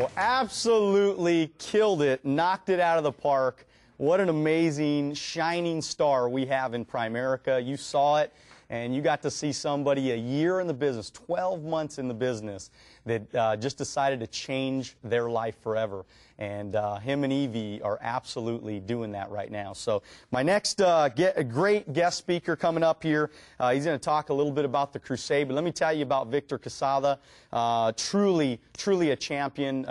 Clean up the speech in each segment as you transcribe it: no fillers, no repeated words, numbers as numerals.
Wow, absolutely killed it, knocked it out of the park. What an amazing, shining star we have in Primerica. You saw it, and you got to see somebody a year in the business, 12 months in the business, that just decided to change their life forever. And him and Evie are absolutely doing that right now. So my next great guest speaker coming up here, he's going to talk a little bit about the crusade. But let me tell you about Victor Quezada. Truly a champion,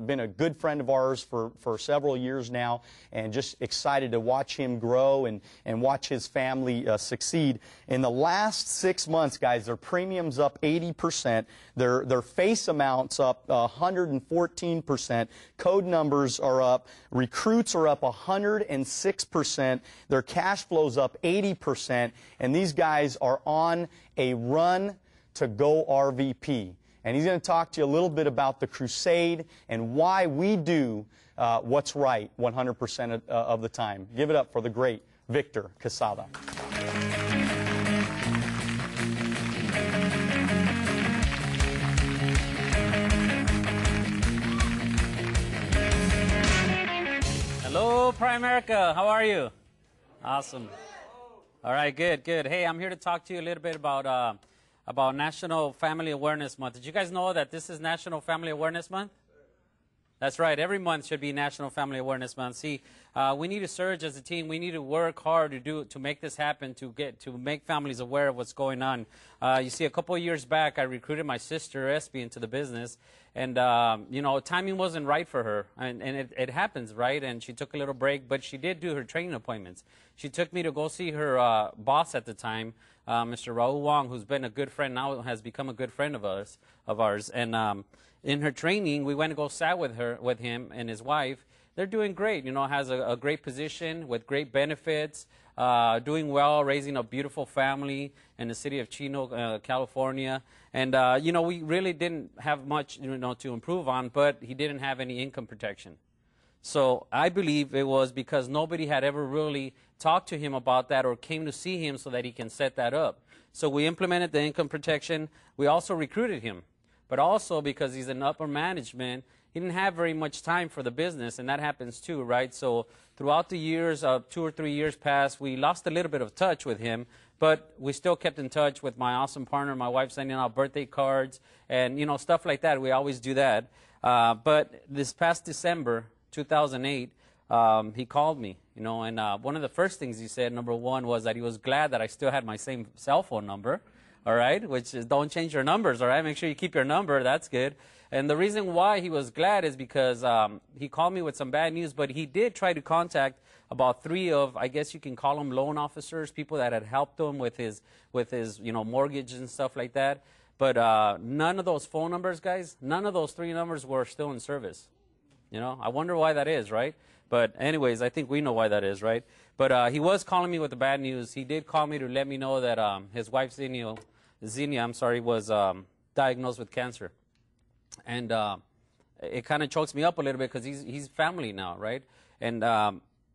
been a good friend of ours for several years now, and just excited to watch him grow and watch his family succeed. In the last 6 months, guys, their premiums up 80%, their face amounts up 114%, code numbers are up, recruits are up 106%, their cash flows up 80%, and these guys are on a run to go RVP. And he's going to talk to you a little bit about the crusade and why we do what's right 100% of the time. Give it up for the great Victor Quezada. Hello, Primerica. How are you? Awesome. All right, good, good. Hey, I'm here to talk to you a little bit about National Family Awareness Month. Did you guys know that this is National Family Awareness Month? That's right. Every month should be National Family Awareness Month. See, we need to surge as a team. We need to work hard to make this happen, to make families aware of what's going on. You see, a couple of years back, I recruited my sister, Espy, into the business. And, you know, timing wasn't right for her. And it happens, right? And she took a little break, but she did do her training appointments. She took me to go see her boss at the time, Mr. Raul Wong, who's been a good friend, now has become a good friend of ours. And in her training, we went to go sat with him and his wife. They're doing great, you know, has a great position with great benefits, doing well, raising a beautiful family in the city of Chino, California. And, you know, we really didn't have much, you know, to improve on, but he didn't have any income protection. So I believe it was because nobody had ever really talked to him about that or came to see him so that he can set that up. So we implemented the income protection. We also recruited him. But also because he's in upper management, he didn't have very much time for the business, and that happens too, right? So throughout the years, 2 or 3 years passed, we lost a little bit of touch with him, but we still kept in touch with my awesome partner, my wife sending out birthday cards, and, you know, stuff like that. We always do that. But this past December, 2008, he called me, you know, and one of the first things he said, number one, was that he was glad that I still had my same cell phone number. All right, which is don't change your numbers, all right? Make sure you keep your number. That's good. And the reason why he was glad is because he called me with some bad news, but he did try to contact about 3 of, I guess you can call them loan officers, people that had helped him with his you know, mortgage and stuff like that. But none of those phone numbers, guys, none of those 3 numbers were still in service. You know, I wonder why that is, right? But anyways, I think we know why that is, right? But he was calling me with the bad news. He did call me to let me know that his wife, Xenia, was diagnosed with cancer. And it kind of chokes me up a little bit because he's family now, right? And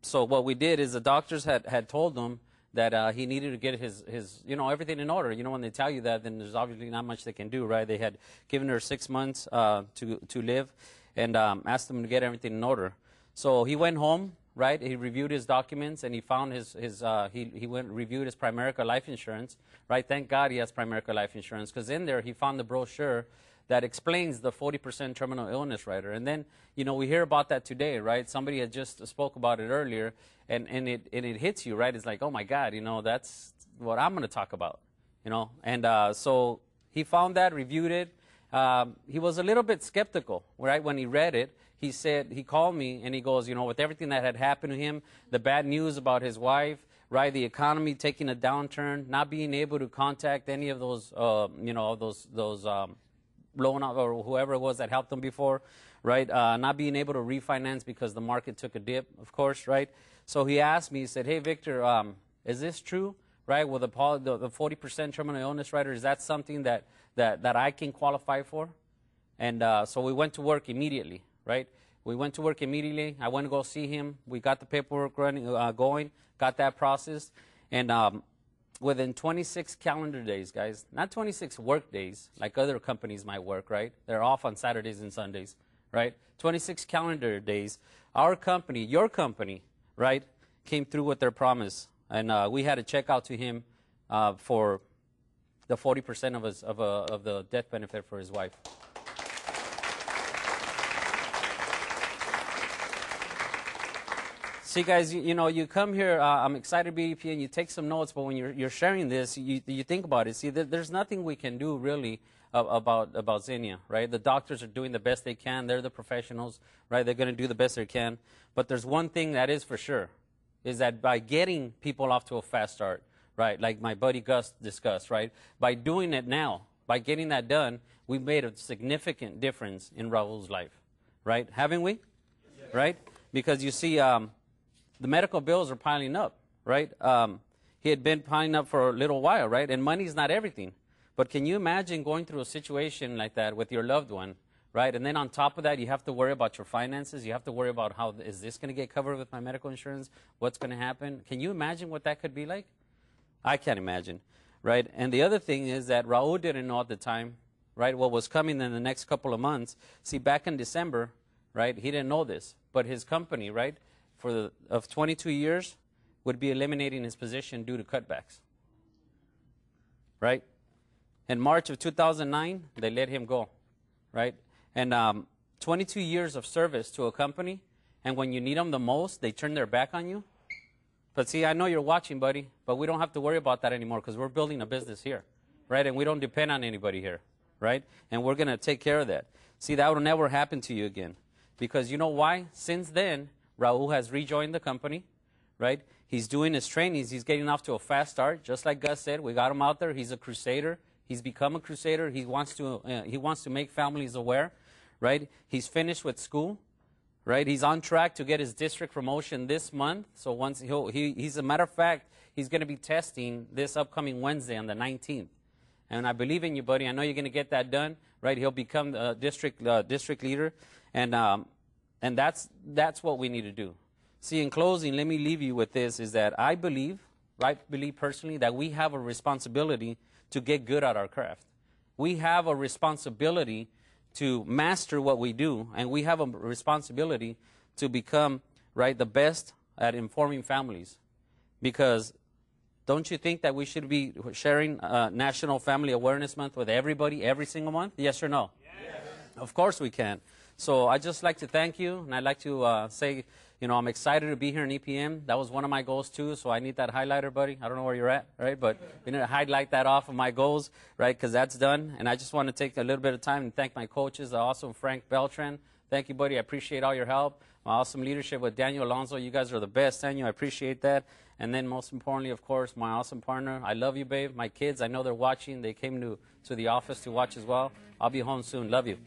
so what we did is the doctors had told him that he needed to get his you know, everything in order. You know, when they tell you that, then there's obviously not much they can do, right? They had given her 6 months to live and asked him to get everything in order. So he went home, right? He reviewed his documents and he found he went and reviewed his Primerica life insurance, right? Thank God he has Primerica life insurance, because in there he found the brochure that explains the 40% terminal illness rider. And then, you know, we hear about that today, right? Somebody had just spoke about it earlier, and it hits you, right? It's like, oh my God, you know, that's what I'm going to talk about, you know? And so he found that, reviewed it. He was a little bit skeptical, right? When he read it, he said, he called me and he goes, you know, with everything that had happened to him, the bad news about his wife, right, the economy taking a downturn, not being able to contact any of those, you know, those loan or whoever it was that helped him before, right, not being able to refinance because the market took a dip, of course, right? So he asked me, he said, hey, Victor, is this true, right, with the 40% terminal illness rider? Is that something that I can qualify for? And so we went to work immediately. Right? We went to work immediately. I went to go see him. We got the paperwork running, going, got that processed. And within 26 calendar days, guys, not 26 work days like other companies might work, right? They're off on Saturdays and Sundays, right? 26 calendar days. Our company, your company, right, came through with their promise, and we had to check out to him for the 40% of the death benefit for his wife. See, guys, you know, you come here, I'm excited to be EPN, you take some notes, but when you're sharing this, you think about it. See, there's nothing we can do, really, about Xenia, right? The doctors are doing the best they can. They're the professionals, right? They're going to do the best they can. But there's one thing that is for sure, is that by getting people off to a fast start, right, like my buddy Gus discussed, right, by doing it now, by getting that done, we've made a significant difference in Raul's life, right? Haven't we? Yes. Right? Because you see, the medical bills are piling up, right? He had been piling up for a little while, right? And money's not everything. But can you imagine going through a situation like that with your loved one, right? And then on top of that, you have to worry about your finances. You have to worry about how, is this going to get covered with my medical insurance? What's going to happen? Can you imagine what that could be like? I can't imagine, right? And the other thing is that Raul didn't know at the time, right, what was coming in the next couple of months. See, back in December, right, he didn't know this. But his company, right, of 22 years, would be eliminating his position due to cutbacks, right? In March of 2009, they let him go, right? And 22 years of service to a company, and when you need them the most, they turn their back on you. But see, I know you're watching, buddy, but we don't have to worry about that anymore because we're building a business here, right? And we don't depend on anybody here, right? And we're going to take care of that. See, that will never happen to you again. Because you know why? Since then, Raul has rejoined the company, right? He's doing his trainings. He's getting off to a fast start. Just like Gus said, we got him out there. He's a crusader. He's become a crusader. He wants to make families aware, right? He's finished with school, right? He's on track to get his district promotion this month. So once he's a matter of fact, he's going to be testing this upcoming Wednesday on the 19th. And I believe in you, buddy. I know you're going to get that done, right? He'll become the district leader, and that's what we need to do. See, in closing, let me leave you with this, is that I believe personally, that we have a responsibility to get good at our craft. We have a responsibility to master what we do, and we have a responsibility to become, right, the best at informing families. Because don't you think that we should be sharing National Family Awareness Month with everybody every single month? Yes or no? Yes. Of course we can. So I'd just like to thank you, and I'd like to say, you know, I'm excited to be here in EPN. That was one of my goals, too, so I need that highlighter, buddy. I don't know where you're at, right? But we need to highlight that off of my goals, right, because that's done. And I just want to take a little bit of time and thank my coaches, the awesome Frank Beltran. Thank you, buddy. I appreciate all your help. My awesome leadership with Daniel Alonso. You guys are the best, Daniel. I appreciate that. And then most importantly, of course, my awesome partner. I love you, babe. My kids, I know they're watching. They came to the office to watch as well. I'll be home soon. Love you.